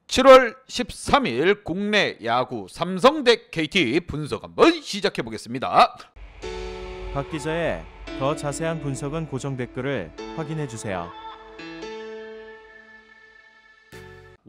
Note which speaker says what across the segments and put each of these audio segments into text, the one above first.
Speaker 1: 7월 13일 국내 야구 삼성 대 KT 분석 한번 시작해 보겠습니다.
Speaker 2: 박 기자의 더 자세한 분석은 고정 댓글을 확인해 주세요.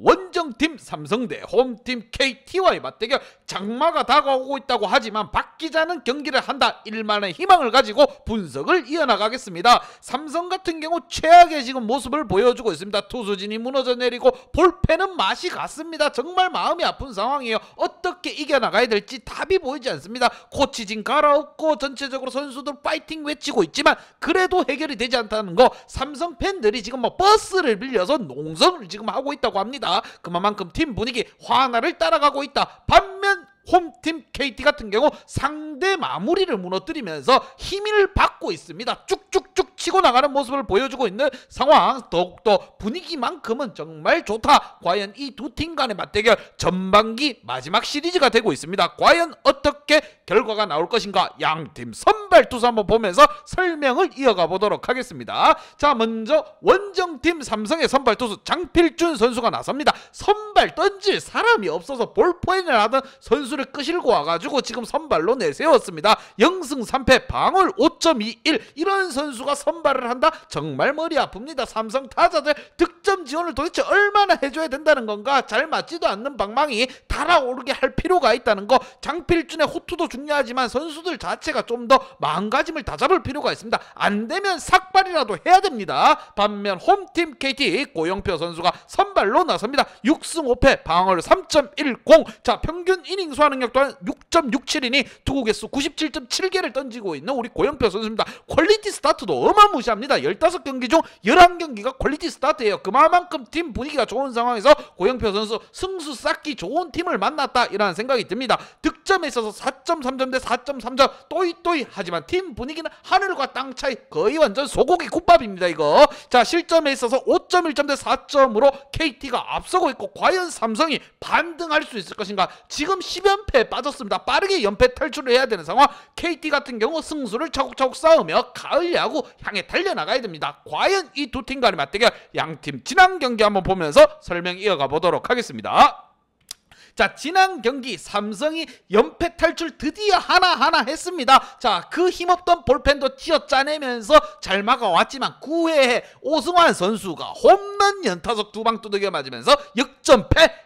Speaker 1: 원정팀 삼성 대 홈팀 KT와의 맞대결, 장마가 다가오고 있다고 하지만 박 기자는 경기를 한다, 일만의 희망을 가지고 분석을 이어나가겠습니다. 삼성 같은 경우 최악의 지금 모습을 보여주고 있습니다. 투수진이 무너져 내리고 볼펜은 맛이 갔습니다. 정말 마음이 아픈 상황이에요. 어떻게 이겨나가야 될지 답이 보이지 않습니다. 코치진 갈아엎고 전체적으로 선수들 파이팅 외치고 있지만 그래도 해결이 되지 않다는 거, 삼성 팬들이 지금 버스를 빌려서 농성을 지금 하고 있다고 합니다. 그만큼 팀 분위기 화나를 따라가고 있다. 반면 홈팀 KT 같은 경우 상대 마무리를 무너뜨리면서 힘을 받고 있습니다. 쭉쭉쭉 치고 나가는 모습을 보여주고 있는 상황. 더욱더 분위기만큼은 정말 좋다. 과연 이 두 팀 간의 맞대결 전반기 마지막 시리즈가 되고 있습니다. 과연 어떻게 결과가 나올 것인가, 양팀 선발 투수 한번 보면서 설명을 이어가 보도록 하겠습니다. 자, 먼저 원정팀 삼성의 선발 투수 장필준 선수가 나섭니다. 선발 던질 사람이 없어서 볼포인을 하던 선수를 끄실고 와가지고 지금 선발로 내세웠습니다. 0승 3패 방울 5.21, 이런 선수가 선발을 한다? 정말 머리 아픕니다. 삼성 타자들 득점 지원을 도대체 얼마나 해줘야 된다는 건가? 잘 맞지도 않는 방망이 달아오르게 할 필요가 있다는 거. 장필준의 호투도 중요하지만 선수들 자체가 좀 더 마음가짐을 다잡을 필요가 있습니다. 안되면 삭발이라도 해야 됩니다. 반면 홈팀 KT 고영표 선수가 선발로 나섭니다. 6승 5패 방어율 3.10, 자 평균 이닝 소화 능력 또한 6.67이니 투구 개수 97.7개를 던지고 있는 우리 고영표 선수입니다. 퀄리티 스타트도 어마무시합니다. 15경기 중 11경기가 퀄리티 스타트예요. 그만큼 팀 분위기가 좋은 상황에서 고영표 선수 승수 쌓기 좋은 팀을 만났다, 이라는 생각이 듭니다. 득점에 있어서 4.3점 대 4.3점 또이또이, 하지만 팀 분위기는 하늘과 땅 차이, 거의 완전 소고기 국밥입니다 이거. 자, 실점에 있어서 5.1점 대 4점으로 KT가 앞서고 있고, 과연 삼성이 반등할 수 있을 것인가. 지금 10연패에 빠졌습니다. 빠르게 연패 탈출을 해야 되는 상황. KT 같은 경우 승수를 차곡차곡 쌓으며 가을 야구 향해 달려나가야 됩니다. 과연 이 두 팀 간의 맞대결, 양팀 지난 경기 한번 보면서 설명 이어가 보도록 하겠습니다. 자, 지난 경기 삼성이 연패 탈출 드디어 하나 했습니다. 자, 그 힘없던 볼펜도 쥐어짜내면서 잘 막아왔지만 9회에 오승환 선수가 홈런 연타석 2방 두들겨 맞으면서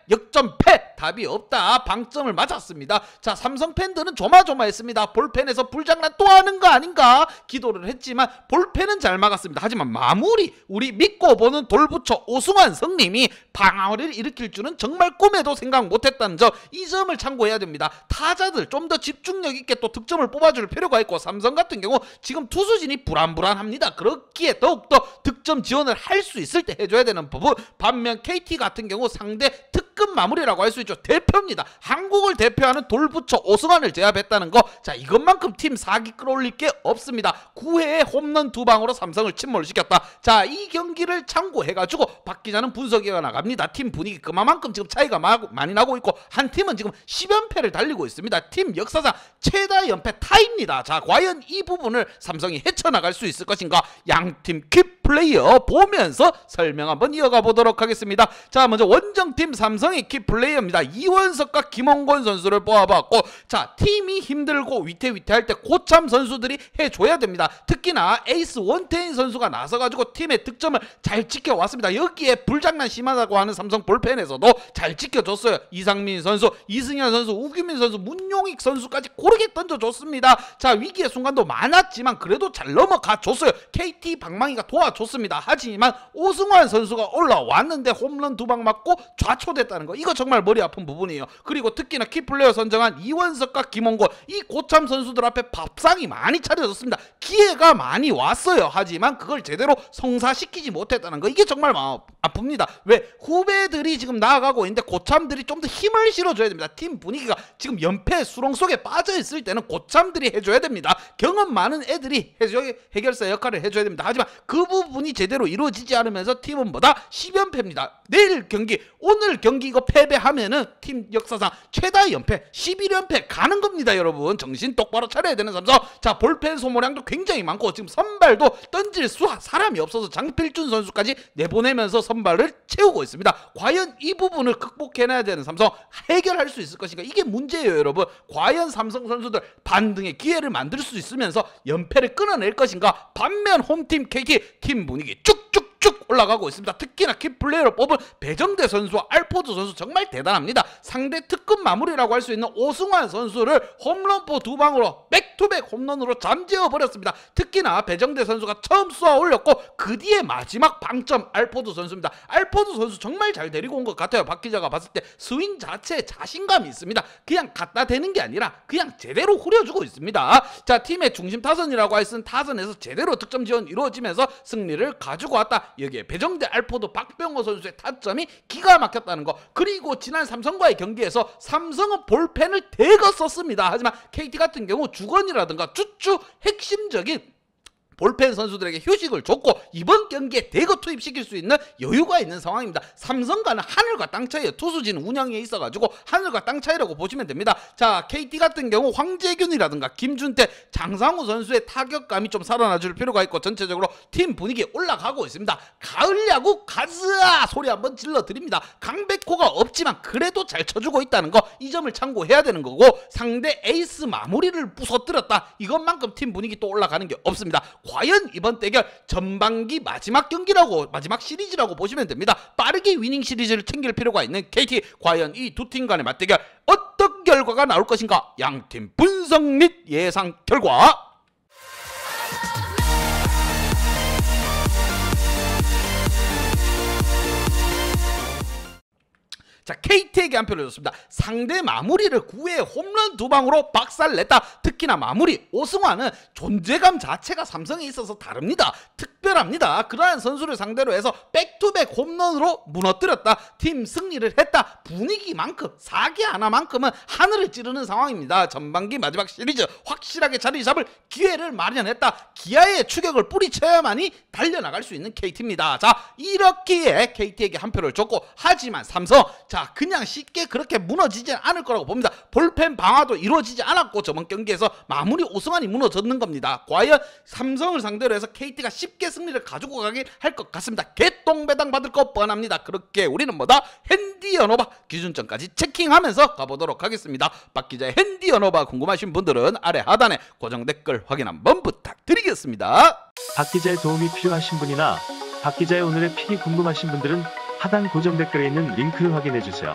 Speaker 1: 역전패, 답이 없다. 방점을 맞았습니다. 자, 삼성 팬들은 조마조마했습니다. 볼펜에서 불장난 또 하는 거 아닌가 기도를 했지만 볼펜은 잘 막았습니다. 하지만 마무리, 우리 믿고 보는 돌부처 오승환 성님이 방아리를 일으킬 줄은 정말 꿈에도 생각 못했다는 점, 이 점을 참고해야 됩니다. 타자들 좀 더 집중력 있게 또 득점을 뽑아줄 필요가 있고, 삼성 같은 경우 지금 투수진이 불안합니다. 그렇기에 더욱더 득점 지원을 할 수 있을 때 해줘야 되는 부분. 반면 KT 같은 경우 상대 특급 마무리라고 할 수 있죠. 대표입니다. 한국을 대표하는 돌부처 오승환을 제압했다는 거. 자, 이것만큼 팀 4기 끌어올릴 게 없습니다. 9회에 홈런 2방으로 삼성을 침몰을 시켰다. 자, 이 경기를 참고해가지고 박 기자는 분석이 나갑니다. 팀 분위기 그만큼 지금 차이가 많이 나고 있고, 한 팀은 지금 10연패를 달리고 있습니다. 팀 역사상 최다 연패 타입니다. 자, 과연 이 부분을 삼성이 헤쳐나갈 수 있을 것인가. 양팀 키플레이어 보면서 설명 한번 이어가 보도록 하겠습니다. 자, 먼저 원정팀 삼성의 키플레이어입니다. 이원석과 김원권 선수를 뽑아봤고, 자, 팀이 힘들고 위태위태할 때 고참 선수들이 해줘야 됩니다. 특히나 에이스 원태인 선수가 나서가지고 팀의 득점을 잘 지켜왔습니다. 여기에 불장난 심하다고 하는 삼성 볼펜에서도 잘 지켜줬어요. 이상민 선수, 이승현 선수, 우규민 선수, 문용익 선수까지 고르게 던져줬습니다. 자, 위기의 순간도 많았지만 그래도 잘 넘어가 줬어요. KT 방망이가 도와줬습니다. 하지만 오승환 선수가 올라왔는데 홈런 2방 맞고 좌초됐다는 거, 이거 정말 머리 아픈 부분이에요. 그리고 특히나 키플레이어 선정한 이원석과 김원권, 이 고참 선수들 앞에 밥상이 많이 차려졌습니다. 기회가 많이 왔어요. 하지만 그걸 제대로 성사시키지 못했다는 거, 이게 정말 마음 아픕니다. 왜? 후배들이 지금 나아가고 있는데 고참들이 좀 더 힘을 실어줘야 됩니다. 팀 분위기가 지금 연패 수렁 속에 빠져있을 때는 고참들이 해줘야 됩니다. 경험 많은 애들이 해결사 역할을 해줘야 됩니다. 하지만 그 부분 부분이 제대로 이루어지지 않으면서 팀은 뭐다? 10연패입니다. 내일 경기, 오늘 경기 이거 패배하면은 팀 역사상 최다의 연패 11연패 가는 겁니다. 여러분 정신 똑바로 차려야 되는 삼성. 자, 볼펜 소모량도 굉장히 많고 지금 선발도 던질 사람이 없어서 장필준 선수까지 내보내면서 선발을 채우고 있습니다. 과연 이 부분을 극복해내야 되는 삼성, 해결할 수 있을 것인가? 이게 문제예요. 여러분 과연 삼성 선수들 반등의 기회를 만들 수 있으면서 연패를 끊어낼 것인가? 반면 홈팀 KT 팀 분위기 쭉쭉 올라가고 있습니다. 특히나 키플레이어로 뽑은 배정대 선수와 알포드 선수 정말 대단합니다. 상대 특급 마무리라고 할 수 있는 오승환 선수를 홈런포 2방으로 백투백 홈런으로 잠재워 버렸습니다. 특히나 배정대 선수가 처음 쏘아 올렸고 그 뒤에 마지막 방점 알포드 선수입니다. 알포드 선수 정말 잘 데리고 온 것 같아요. 박 기자가 봤을 때 스윙 자체에 자신감이 있습니다. 그냥 갖다 대는 게 아니라 그냥 제대로 후려주고 있습니다. 자, 팀의 중심 타선이라고 할 수 있는 타선에서 제대로 득점 지원 이루어지면서 승리를 가지고 왔다. 여기에 배정대 알포드 박병호 선수의 타점이 기가 막혔다는 거. 그리고 지난 삼성과의 경기에서 삼성은 볼펜을 대거 썼습니다. 하지만 KT 같은 경우 주건이라든가 쭈쭈 핵심적인 볼펜 선수들에게 휴식을 줬고 이번 경기에 대거 투입시킬 수 있는 여유가 있는 상황입니다. 삼성과는 하늘과 땅 차이에 투수진 운영에 있어가지고 하늘과 땅 차이라고 보시면 됩니다. 자, KT 같은 경우 황재균이라든가 김준태, 장상우 선수의 타격감이 좀 살아나줄 필요가 있고 전체적으로 팀 분위기 올라가고 있습니다. 가을 야구 가즈아 소리 한번 질러드립니다. 강백호가 없지만 그래도 잘 쳐주고 있다는 거, 이 점을 참고해야 되는 거고 상대 에이스 마무리를 부서뜨렸다. 이것만큼 팀 분위기 또 올라가는 게 없습니다. 과연 이번 대결 전반기 마지막 경기라고, 마지막 시리즈라고 보시면 됩니다. 빠르게 위닝 시리즈를 챙길 필요가 있는 KT, 과연 이 두 팀 간의 맞대결 어떤 결과가 나올 것인가? 양팀 분석 및 예상 결과. 자, KT에게 한 표를 줬습니다. 상대 마무리를 9회 홈런 2방으로 박살냈다. 특히나 마무리 오승환은 존재감 자체가 삼성에 있어서 다릅니다. 특별합니다. 그러한 선수를 상대로 해서 백투백 홈런으로 무너뜨렸다. 팀 승리를 했다. 분위기만큼, 사기 하나만큼은 하늘을 찌르는 상황입니다. 전반기 마지막 시리즈 확실하게 자리 잡을 기회를 마련했다. 기아의 추격을 뿌리쳐야만이 달려나갈 수 있는 KT입니다. 자, 이렇기에 KT에게 한 표를 줬고, 하지만 삼성, 자, 그냥 쉽게 그렇게 무너지지 않을 거라고 봅니다. 볼펜 방어도 이루어지지 않았고 저번 경기에서 마무리 오승환이 무너졌는 겁니다. 과연 삼성을 상대로 해서 KT가 쉽게 승리를 가지고 가긴 할 것 같습니다. 개똥배당 받을 거 뻔합니다. 그렇게 우리는 뭐다? 핸디 언어바 기준점까지 체킹하면서 가보도록 하겠습니다. 박 기자의 핸디 언어바 궁금하신 분들은 아래 하단에 고정 댓글 확인 한번 부탁드리겠습니다.
Speaker 2: 박 기자의 도움이 필요하신 분이나 박 기자의 오늘의 픽이 궁금하신 분들은 하단 고정 댓글에 있는 링크를 확인해 주세요.